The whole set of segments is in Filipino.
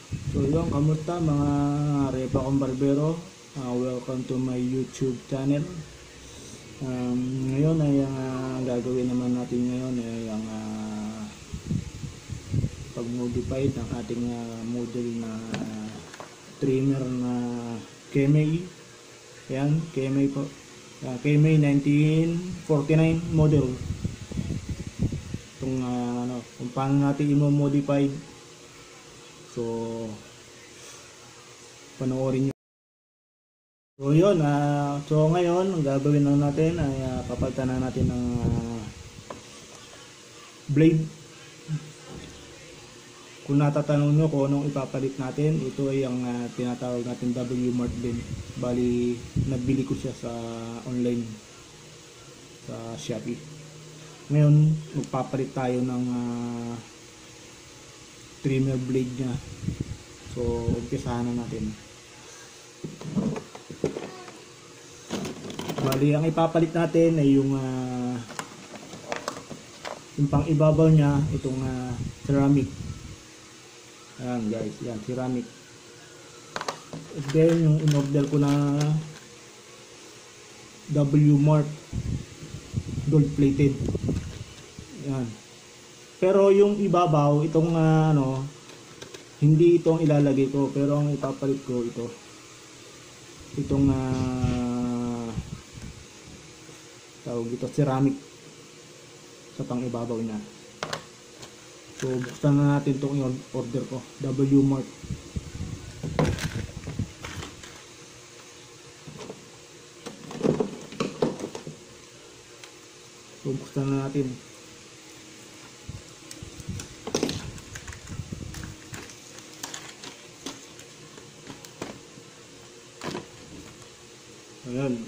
So yun, kamusta mga Repa kong Barbero? Welcome to my YouTube channel. Ngayon ay gagawin naman natin ngayon ay ang pag-modify ng ating model na trimmer na KMA. Yan, KMA po. KMA 1949 model. Itong kung paano natin i-modify. So panoorin nyo. So yun, so ngayon ang gagawin lang natin ay papalitan na natin ng blade. Kung natatanong nyo kung anong ipapalit natin, ito ay ang tinatawag natin W-Mart blade. Bali nabili ko siya sa online sa Shopee. Ngayon magpapalit tayo ng trimmer blade nya. So umpisahan na natin. Bali ang ipapalit natin ay yung pang ibabaw nya, itong ceramic. Ayan guys, yan ceramic. And then yung in-order ko na W-Mart gold plated. Yan. Pero yung ibabaw, itong hindi itong ilalagay ko, pero ang ipapalit ko itong tawag ito ceramic sa pang ibabaw niya. So buksan na natin itong order ko, W-Mart. So buksan na natin. Ayan.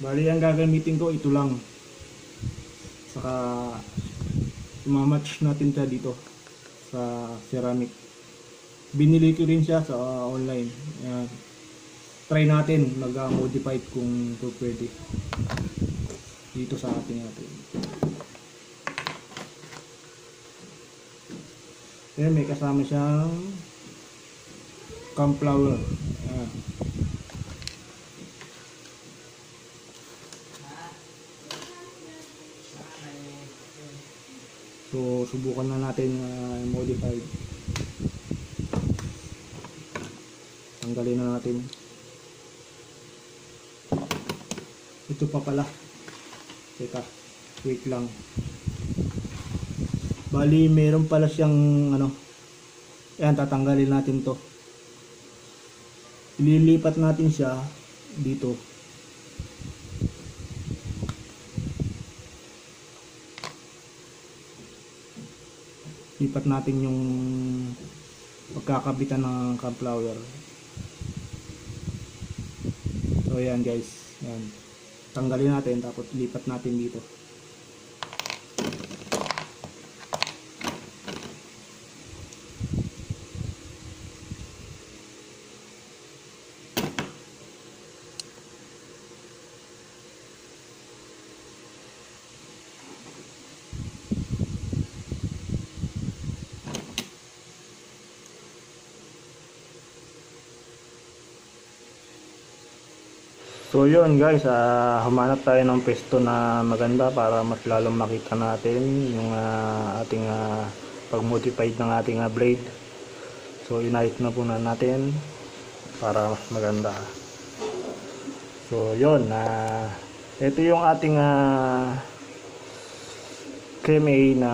Bali ang gagamitin ko ito lang. Saka mamatch natin siya dito sa ceramic. Binili ko rin siya sa online. Ayan. Try natin mag-modify kung pwede dito sa ating natin. Ayan, may kasama siyang camp flower. Ayan. So subukan na natin modify. Tanggalin na natin. Ito pa pala. Teka, wait lang. Bali meron pala siyang ayan, tatanggalin natin to. Ililipat natin siya dito. Lipat natin yung pagkakabitan ng camp flower. So ayan guys, ayan. Tanggalin natin tapos lipat natin dito. So yun guys, humanap tayo ng pwesto na maganda para mas lalong makita natin yung ating pag-modified ng ating blade. So inayos na po natin para mas maganda. So yun, ito yung ating KMA na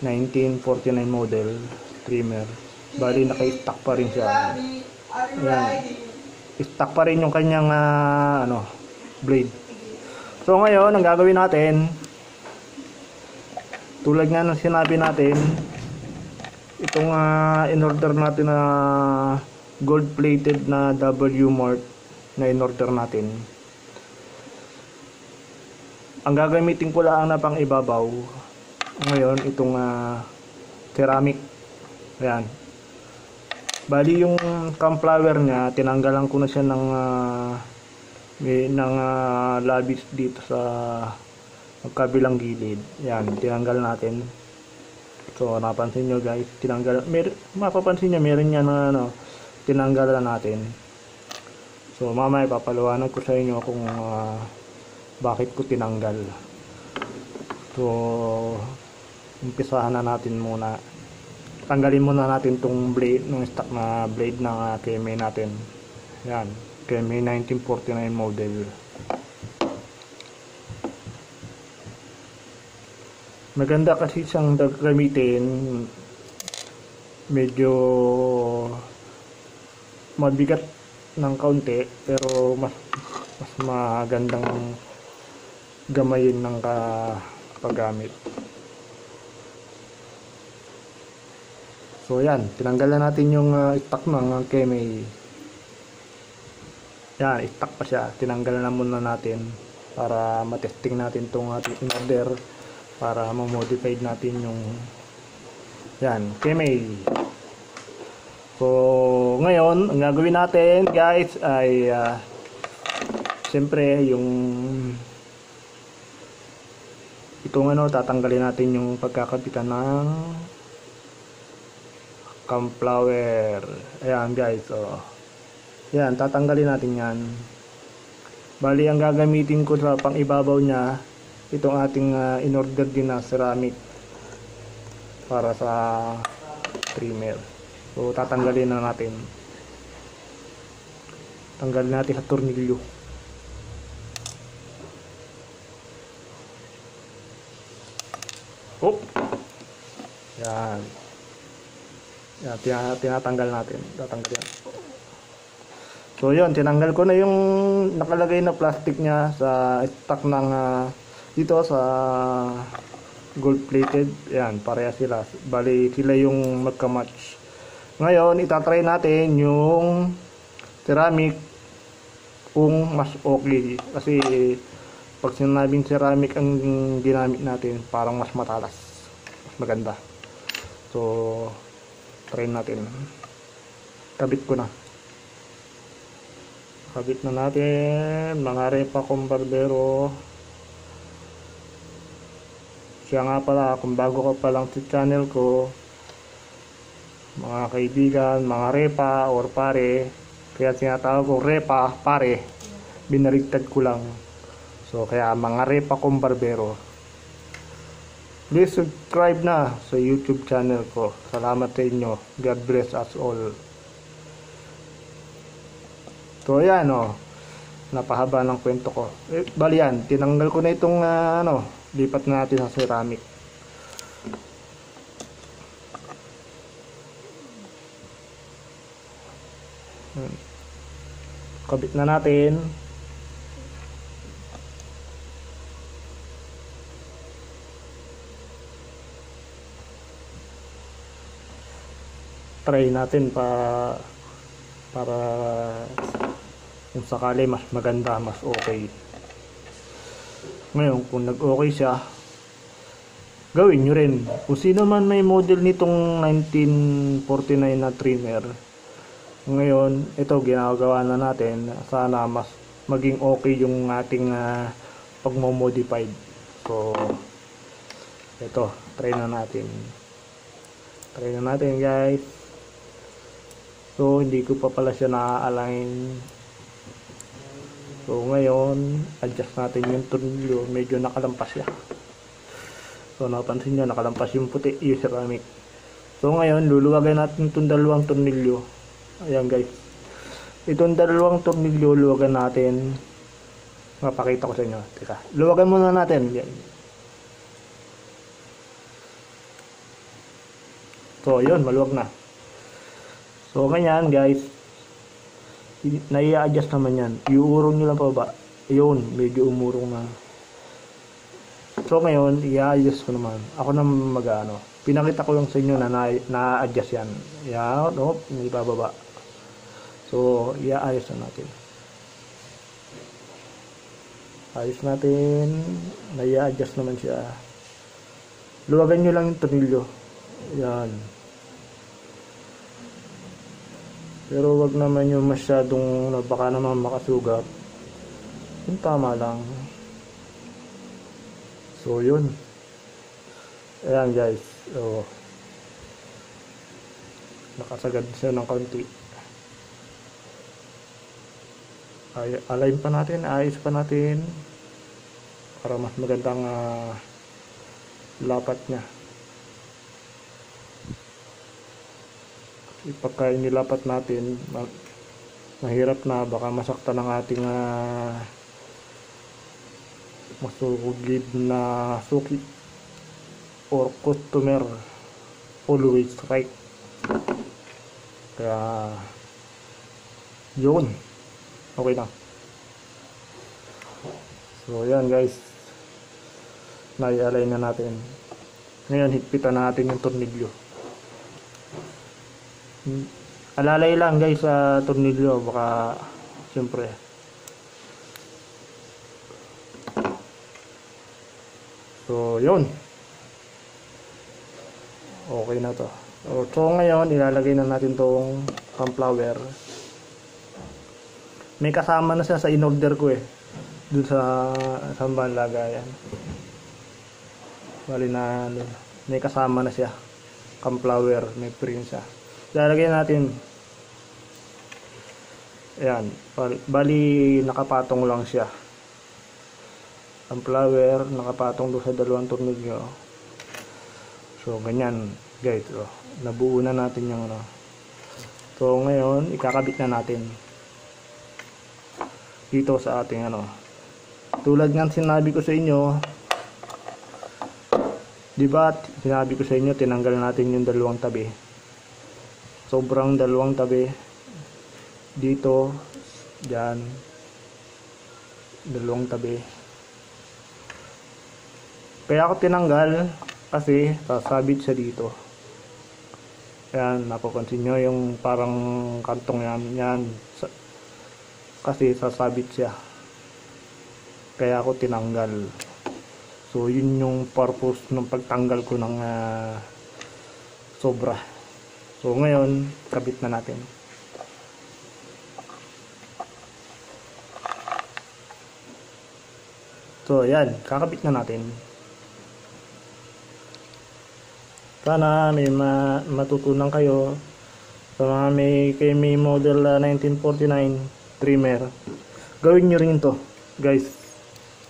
1949 model trimmer. Bali naka-stock pa rin siya. Ayan. Stock pa rin yung kanyang blade. So ngayon ang gagawin natin, tulad nga ng sinabi natin, itong in-order natin na gold plated na W-Mart na in-order natin, ang gagamitin ko lang na pang ibabaw ngayon itong ceramic. Ayan. Bali yung cauliflower niya, tinanggalan ko na siya ng labis dito sa magkabilang gilid. Yan, tinanggal natin. So napansin nyo guys, mapapansin nyo meron niya na tinanggalan natin. So mamaya papaliwanag ko sa inyo kung bakit ko tinanggal. So umpisahan na natin muna. Tanggalin muna natin tong blade, ng stock na blade ng KMA natin. Yan, KMA 1949 model. Maganda kasi siyang gamitin. Medyo mabigat ng kaunti pero mas magandang gamayin ng paggamit. So yan, tinanggalan natin yung stock ng KMA. Yan, stock pa siya. Tinanggalan na muna natin para matesting natin itong ating in-order, para ma-modify natin yung yan, KMA. So ngayon, ang gagawin natin guys ay siyempre yung itong tatanggalin natin yung pagkakabitan ng cauliflower. Ayan guys, yan, tatanggalin natin yan. Bali ang gagamitin ko sa pang ibabaw niya itong ating in-order din na ceramic para sa trimmer. So tatanggalin na natin. Tanggalin natin sa tornilyo. Yan. Yan, tinatanggal natin. Tatanggalin. So yun, tinanggal ko na yung nakalagay na plastic niya sa stock ng dito sa gold plated. Yan, pareha sila. Bali sila yung magka-match. Ngayon, itatry natin yung ceramic kung mas okay. Kasi pag sinabing ceramic ang ginamit natin, parang mas matalas. Mas maganda. So try natin. Kabit ko na. Kabit na natin mga Repa Kumbarbero. Siya nga pala, kung bago ka pa lang sa channel ko, mga kaibigan, mga Repa or pare, kaya sinatawag ko Repa, pare, binarigtad ko lang. So kaya mga Repa Kumbarbero, please subscribe na sa YouTube channel ko. Salamat sa inyo. God bless us all. So ayan napahaba ng kwento ko. Bali yan, tinanggal ko na itong lipat natin sa ceramic. Kabit na natin. Try natin para kung sakali mas maganda, mas okay. Ngayon, kung nag-okay siya, gawin nyo rin. Kung sino man may model nitong 1949 na trimmer, ngayon, ito ginagawa na natin. Sana mas maging okay yung ating pagmo-modified. So, ito, try na natin. Try na natin guys. So hindi ko pa pala siya na-align. So ngayon, adjust natin yung tornilyo. Medyo nakalampas siya. So napansin nyo, nakalampas yung puti, yung ceramic. So ngayon, luluwagan natin itong dalawang tornilyo. Ayan guys. Itong dalawang tornilyo, luwagan natin. Mapakita ko sa inyo. Teka, luwagan muna natin. Yan. So yun, maluwag na. So ganyan guys, nai-adjust naman yan. Iuurong nyo lang pa ba? Yun, medyo umurong na. So ngayon, i-adjust ko naman. Ako na pinakita ko lang sa inyo na na-adjust yan. Yan, may bababa. So i-ayos na natin. Ayos natin. Nai-adjust naman siya. Luwagan nyo lang yung tornilyo. Yan. Pero wag naman yung masyadong baka naman makasugat. Yung tama lang. So yun. Ayan guys. So, nakasagad siya ng konti. Align pa natin, ayos pa natin para mas magandang lapat niya. Pagka inilapat natin, mahirap na, baka masaktan ng ating masugid na suki or customer. Always right. Kaya yun, okay na. So yan guys, nai-align na natin. Ngayon higpitan natin yung tornilyo. Alalay lang guys sa tornilyo, baka siyempre. So yun, okay na to. So ngayon ilalagay na natin tong sunflower. May kasama na siya sa in-order ko dun sa sambal lagayan. Bali na may kasama na siya, sunflower, may print siya. Ilalagay natin. Ayan, bali nakapatong lang siya. Sunflower nakapatong doon sa dalawang tornilyo. So ganyan guys, nabuo na natin yung So ngayon ikakabit na natin dito sa ating tulad ng sinabi ko sa inyo, di ba? Sinabi ko sa inyo tinanggal natin yung dalawang tabi. Sobrang dalawang tabi dito, diyan, dalawang tabi. Kaya ako tinanggal kasi sasabit siya dito. Ayan, napapansin nyo yung parang kantong yan kasi sasabit siya. Kaya ako tinanggal. So yun yung purpose ng pagtanggal ko ng sobra. So ngayon kabit na natin. So ayan, kakabit na natin. Sana may matutunan kayo sa mga may model 1949 trimmer. Gawin nyo rin to guys.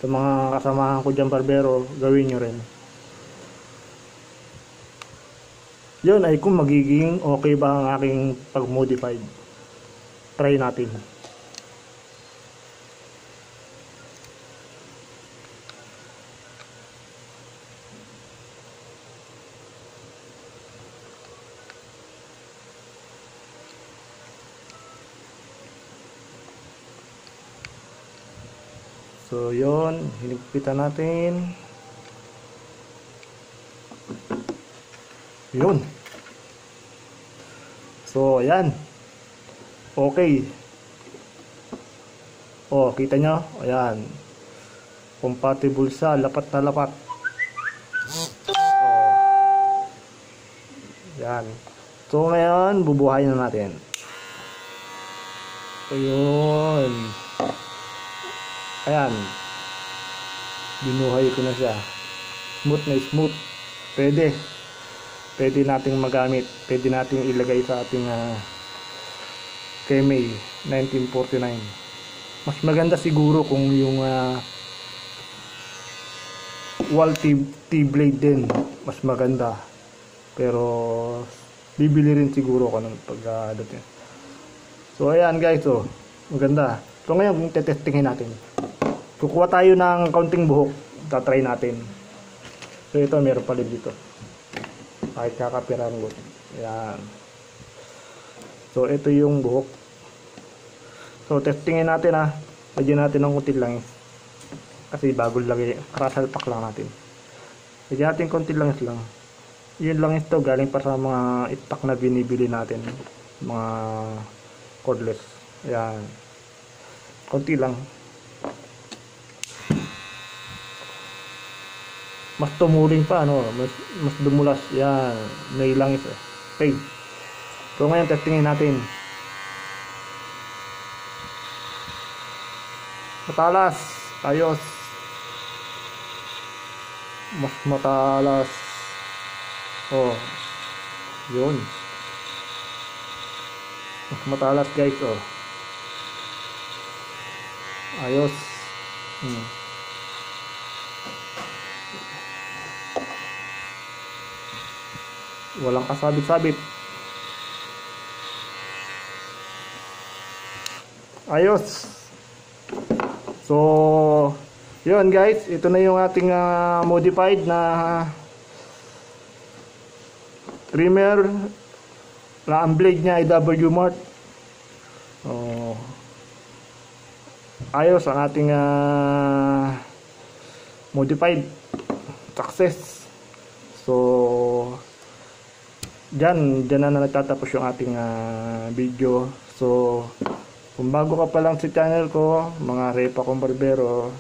Sa mga kasamahan ko dyan barbero, gawin nyo rin. Yun ay kung magiging okay ba ang aking pag-modified. Try natin. So yun, hinigpitan natin. Yun. So ayan. Okay. Oh, kita nyo? Ayan. Compatible sa lapat na lapat. Oh. Ayan. So ngayon, bubuhayin na natin. Ayun. Ayan, binuhay ko na siya. Smooth na smooth. Pwede nating magamit. Pwede nating ilagay sa ating KMA 1949. Mas maganda siguro kung yung wall T-blade din. Mas maganda. Pero bibili rin siguro ko ng pag-dating. So ayan guys, maganda. So ngayon testingin natin. Kukuha tayo ng kaunting buhok, tatry natin. So ito meron pa rin dito. Kahit kakapiranggot. Ayan. So ito yung buhok. So testingin natin Lagyan natin ng kunti langis. Kasi bago lagay, krasalpak lang natin. Lagyan natin kunti langis lang. Yun langis to galing pa sa mga itak na binibili natin. Mga cordless. Ayan. Kunti lang. Mas tumuling pa, mas dumulas. Yan, may langis. Okay. So ngayon testingin natin. Matalas. Ayos. Mas matalas. Oh. Yun. Mas matalas guys, oh. Ayos. Walang kasabit-sabit. Ayos. So, yun guys, ito na yung ating modified na trimmer na ang blade niya ay W Mart. Ayos ang ating modified success. So, dyan na nagtatapos yung ating video. So, kung bago ka pa lang sa channel ko, mga Repa kong Barbero,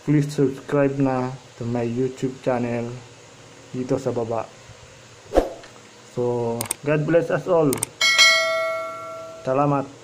please subscribe na to my YouTube channel dito sa baba. So, God bless us all. Salamat.